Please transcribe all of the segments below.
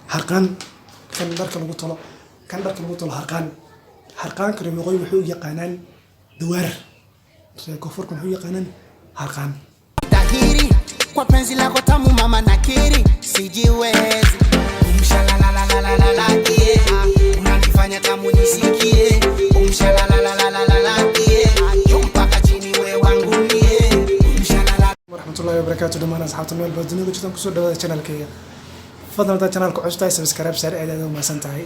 harqaan kan dharka lagu tolo harqaan kale waqooyi wuxuu u yaqaanaan dawaar koonfurka wuxuu u yaqaanaan harqaan. Dhahiri kwa penzi lako tamu mama nakiri sijiwezi umshalalalalalala unanifanya tamu nisikie umshalalalalalala mpaka chini we wangu mie umshalala. Warahmatullahi wabarakatuh dhamaan asxaabta meel badan oo jirtaan kusoo dhawaada channelkayga. fadlan hada channelka cusub subscribe saar aad u maasan tahay.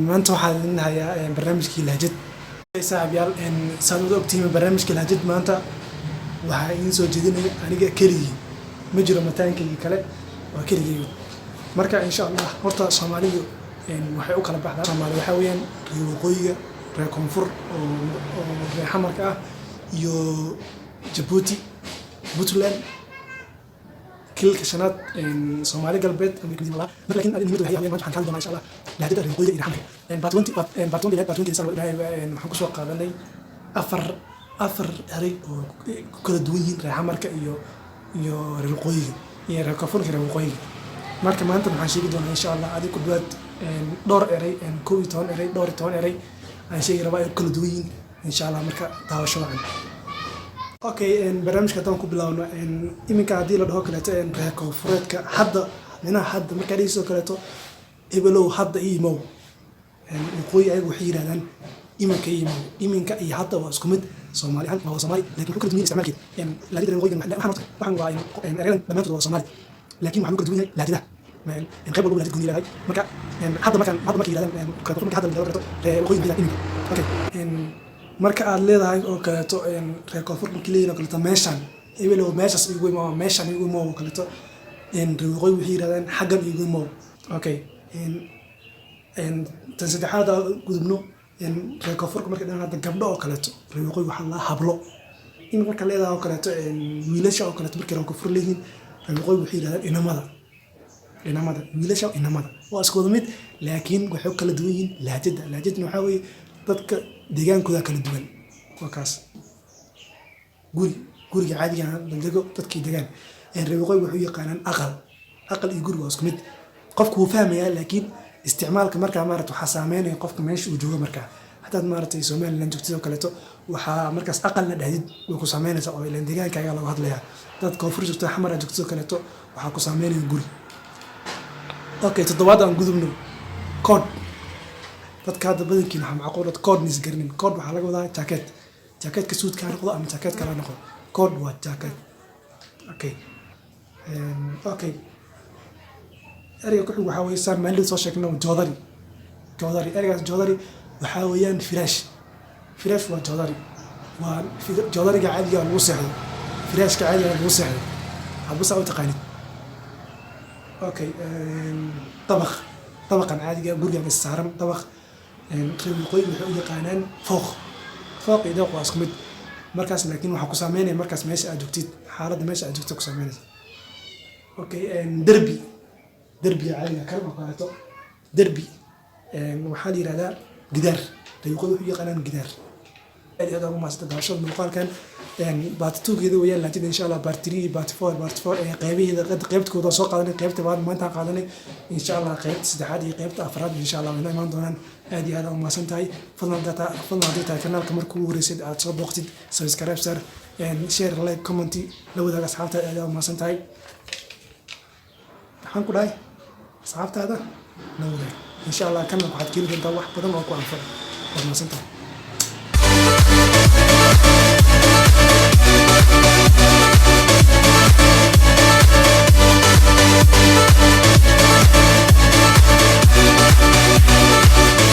maanta waxaan idinhayaa barnaamijkii lahjad saaxiibayaal saad u ogtihiin barnaamijkii lahjad maanta waxaa idin soo jeedinaya aniga keligii ma jiro mataankayga kale waa keligii marka insha Allah horta Soomaalidu waxay u kala baxdaa Soomaali waxa weeyaan reer waqooyiga reer koonfur oo reer xamarka ah iyo Djibouti Puntland kilka shanaad Soomaali galbeed laakiin adin waxay hayaan waxaan kala doonaa insha Allah lahjada reer waqooyiga iyo xamarka baat 20 waxaan ku soo qaadanay afar eray oo kala duwan yihiin reer xamarka iyo reer waqooyiga iyo reer koonfurka reer waqooyiga. marka maanta waxaan sheegi doonaa insha Allah adigu duwaad dhowr eray 12 eray dhowr 12 eray aan sheegi rabaa ay kala duwan yihiin insha Allah marka daawasho wacan. Okay barnaamijka tan ku bilaawno iminka hadii la dhaho kaleeto reer koonfureedka hadda marka ay soo kaleeto ebelow hadda iimow waqooyi ay waxay yiraahdaan iminka iyo hadda waa isku mid Soomaali ahaan waa Soomaali laakiin wuxuu kala duwan yahay isticmaalkeeda lahjada waqooyiga waxaan waa eradan dhamaantood waa Soomaali laakiin waxaan kala duwan yahay lahjada qayb walba lahjad gooni leedahay marka hadda markii yiraahdaan koonfurka hadda la dhaho waqooyiga iminka okay marka aad leedahay oo kaleeto reer koonfur markii leeyahay kaleeto meeshan ebelow meeshas igu imoo meeshan igu imoo kaleeto reer waqooyi waxay yiraahdaan xaggan igu imoo okay tan saddexaad gudubno reer koonfurka markii dhan hadda gabdho oo kaleeto reer waqooyi waxa la hablo in marka leedahay oo kaleeto wiilasha oo kaleeto markii reer koonfur leeyihiin reer waqooyi waxay yiraahdaan inamada wiilasha inamada waa isku wada mid laakiin waxay kala duwan yihiin lahjadna waxa weeye dadka deegaankooda kala duwan waa kaas guriga caadiga ah dadka dadkii deegaan reer waqooyi wuxuu yaqaanaan aqal iyo guri waa isku mid qofku wuu fahmayaa laakiin isticmaalka marka maaragtay waxa saameynaya qofka meesha uu joogo marka hadaad maaragtay Soomaaliland joogtid oo kaleeto waxa markaas aqalna dhahdid way ku saameynaysaa oo ilaan deegaankaaga lagu hadlayaa dad koonfur joogto xamar joogto oo kaleeto waxa ku saameynaya guri. Okay toddobaad aan gudubno code dadka hadda badankiina waxa macquul ah code nis garnin code waxa laga wadaa jacket ka suudka noqdo ama jacket kala noqdo code waa jacket okay erayga ku xig waxa weeye Soomaalidu soo sheegnay joodari eraygaas joodari waxa weeyaan firaash waa joodariga caadiga lagu seexdo firaashka caadiga lagu seexdo habsa u taqaanid okay dabaqan caadiga guriga saaran dabaq reer waqooyi wuxuu u yaqaanaan fooq iyo waa isku mid markaas laakiin waxa ku saameynaya markaas meesha aad joogtid xaaladda meesha aad joogto ku saameynaysa. okay derbi caadiga kan oo kaleeto derbi waxaa la yiraahdaa gidaar reer waqooyi wuxuu yaqaanaan gidaar aad ugu maasanta daashada muuqaalkan baat 2geeda weeyaan laakiin insha Allah baat 3 baat 4 qaybtooda soo qaadanay qaybta baad maanta qaadanay insha Allah qaybta saddexaad iyo qaybta afraad insha Allah inay imaan doonaan aad iyo aad u maasantahay fadlan hadii tahay kanaalka markuu horeysay aad soo booqtid subscribe share like comment la wadaaga asxaabta aad u maasantahay waxaan ku dhahay asxaabtaada la wadaag insha Allah kanaalka waxaad keli doontaa wax badan oo ku anfaca waa maasantahay.